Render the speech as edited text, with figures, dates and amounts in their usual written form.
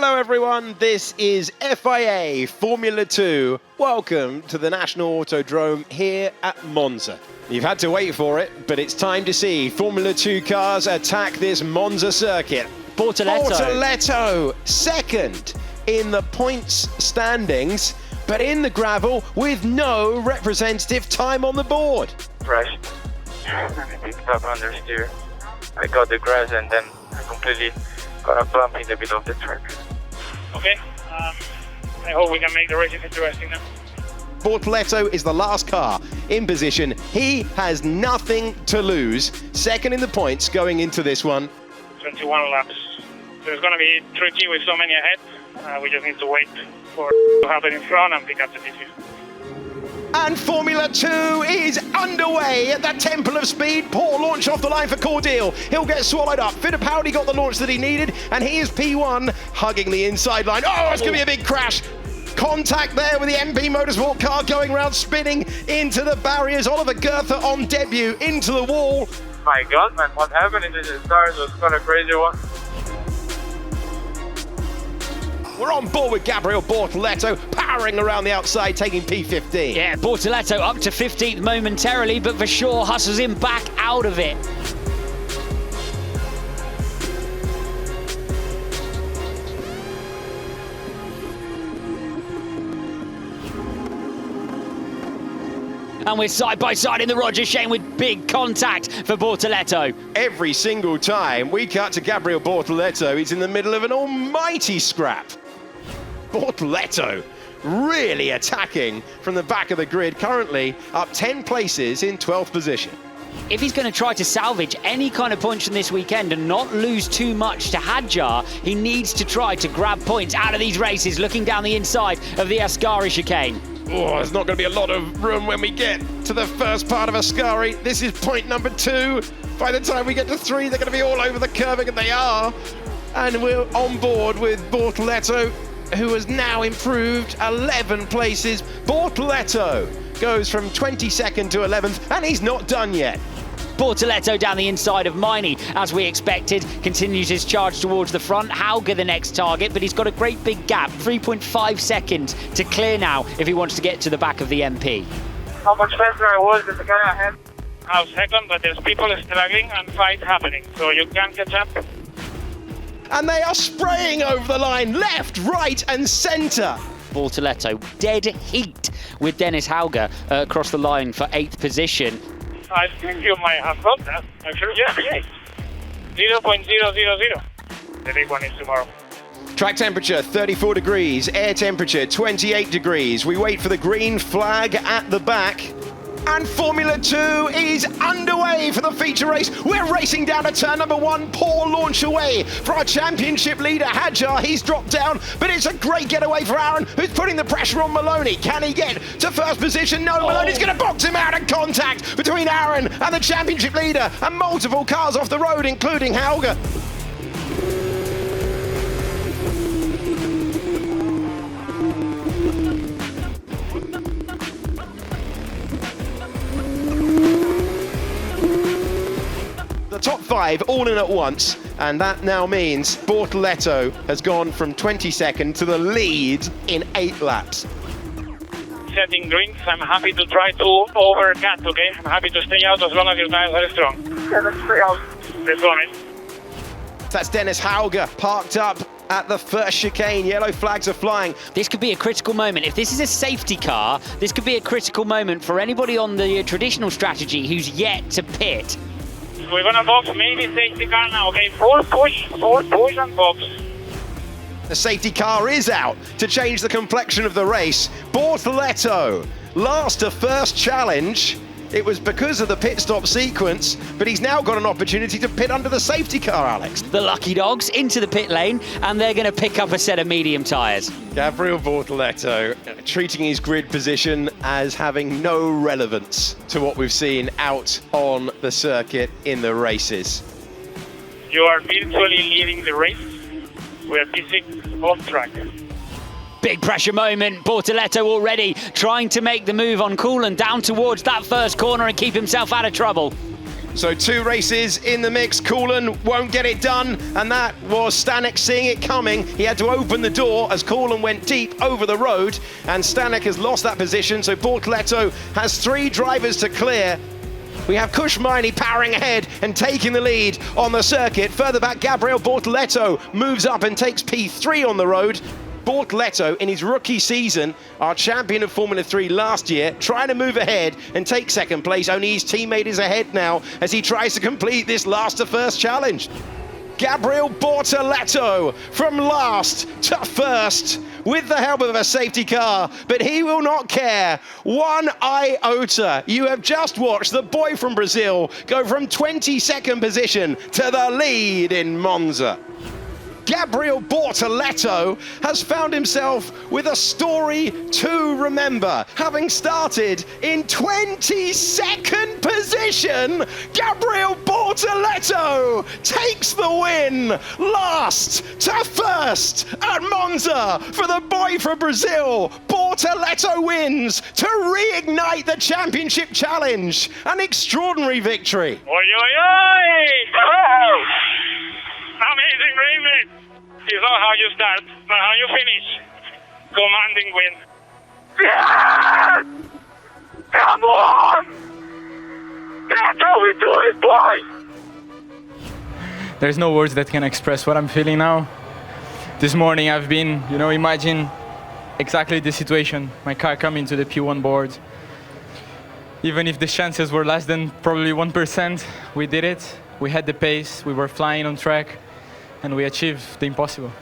Hello everyone, this is FIA Formula 2. Welcome to the National Autodrome here at Monza. You've had to wait for it, but it's time to see Formula 2 cars attack this Monza circuit. Bortoleto, second in the points standings, but in the gravel with no representative time on the board. Crashed. I picked up understeer. I got the grass and then I completely got a bump in the middle of the track. Okay, I hope we can make the racing interesting now. Bortoleto is the last car in position. He has nothing to lose. Second in the points going into this one. 21 laps. So it's going to be tricky with so many ahead. We just need to wait for it to happen in front and pick up the decision. And Formula 2 is underway at the Temple of Speed. Poor launch off the line for Cordeal. He'll get swallowed up. Fittipaldi got the launch that he needed, and he is P1 hugging the inside line. Oh, it's going to be a big crash. Contact there with the MP Motorsport car going round, spinning into the barriers. Oliver Goethe on debut into the wall. My God, man, what happened in the start was quite a crazy one. We're on board with Gabriel Bortoleto, powering around the outside, taking P15. Yeah, Bortoleto up to 15th momentarily, but for sure hustles him back out of it. And we're side by side in the Roger Shane with big contact for Bortoleto. Every single time we cut to Gabriel Bortoleto, he's in the middle of an almighty scrap. Bortoleto really attacking from the back of the grid, currently up 10 places in 12th position. If he's going to try to salvage any kind of points from this weekend and not lose too much to Hadjar, he needs to try to grab points out of these races, looking down the inside of the Ascari chicane. Oh, there's not going to be a lot of room when we get to the first part of Ascari. This is point number 2. By the time we get to 3, they're going to be all over the curving, and they are. And we're on board with Bortoleto, who has now improved 11 places. Bortoleto goes from 22nd to 11th, and he's not done yet. Bortoleto down the inside of Miney, as we expected, continues his charge towards the front. Hauger the next target, but he's got a great big gap, 3.5 seconds to clear now if he wants to get to the back of the MP. How much faster I was than the guy ahead? I was second, but there's people struggling and fight happening, so you can't catch up. And they are spraying over the line, left, right, and centre. Bortoleto dead heat with Dennis Hauger across the line for 8th position. I think you might have got that. Actually, yeah. 0.000. The big one is tomorrow. Track temperature 34 degrees, air temperature 28 degrees. We wait for the green flag at the back. And Formula 2 is underway for the feature race. We're racing down to turn number 1. Poor launch away for our championship leader, Hadjar. He's dropped down, but it's a great getaway for Aaron, who's putting the pressure on Maloney. Can he get to first position? No, Maloney's going to box him out of contact between Aaron and the championship leader, and multiple cars off the road, including Hauger. The top 5 all in at once, and that now means Bortoleto has gone from 22nd to the lead in 8 laps. Setting drinks, I'm happy to try to overcut, okay? I'm happy to stay out as long as your guys are strong. Yeah, let's stay out. Let's go, mate. That's Dennis Hauger parked up at the first chicane. Yellow flags are flying. This could be a critical moment. If this is a safety car, this could be a critical moment for anybody on the traditional strategy who's yet to pit. We're gonna box, maybe safety car now, okay? Full push and box. The safety car is out to change the complexion of the race. Bortoleto, last to first challenge. It was because of the pit stop sequence, but he's now got an opportunity to pit under the safety car, Alex. The lucky dogs into the pit lane, and they're going to pick up a set of medium tyres. Gabriel Bortoleto treating his grid position as having no relevance to what we've seen out on the circuit in the races. You are virtually leading the race. We're P6 off track. Big pressure moment. Bortoleto already trying to make the move on Coolan down towards that first corner and keep himself out of trouble. So 2 races in the mix. Coulon won't get it done, and that was Stanek seeing it coming. He had to open the door as Coulon went deep over the road, and Stanek has lost that position. So Bortoleto has 3 drivers to clear. We have Kushmaini powering ahead and taking the lead on the circuit. Further back, Gabriel Bortoleto moves up and takes P3 on the road. Bortoleto, in his rookie season, our champion of Formula 3 last year, trying to move ahead and take second place. Only his teammate is ahead now as he tries to complete this last to first challenge. Gabriel Bortoleto from last to first with the help of a safety car, but he will not care one iota. You have just watched the boy from Brazil go from 22nd position to the lead in Monza. Gabriel Bortoleto has found himself with a story to remember. Having started in 22nd position, Gabriel Bortoleto takes the win, last to first at Monza for the boy from Brazil. Bortoleto wins to reignite the championship challenge. An extraordinary victory. Oi, oi, oi! Oh! Amazing racing! It's not how you start, but how you finish. Commanding win. Yes! Come on! That's how we do it, boys! There's no words that can express what I'm feeling now. This morning I've been, imagine exactly the situation. My car coming to the P1 board. Even if the chances were less than probably 1%, we did it. We had the pace, we were flying on track, and we achieved the impossible.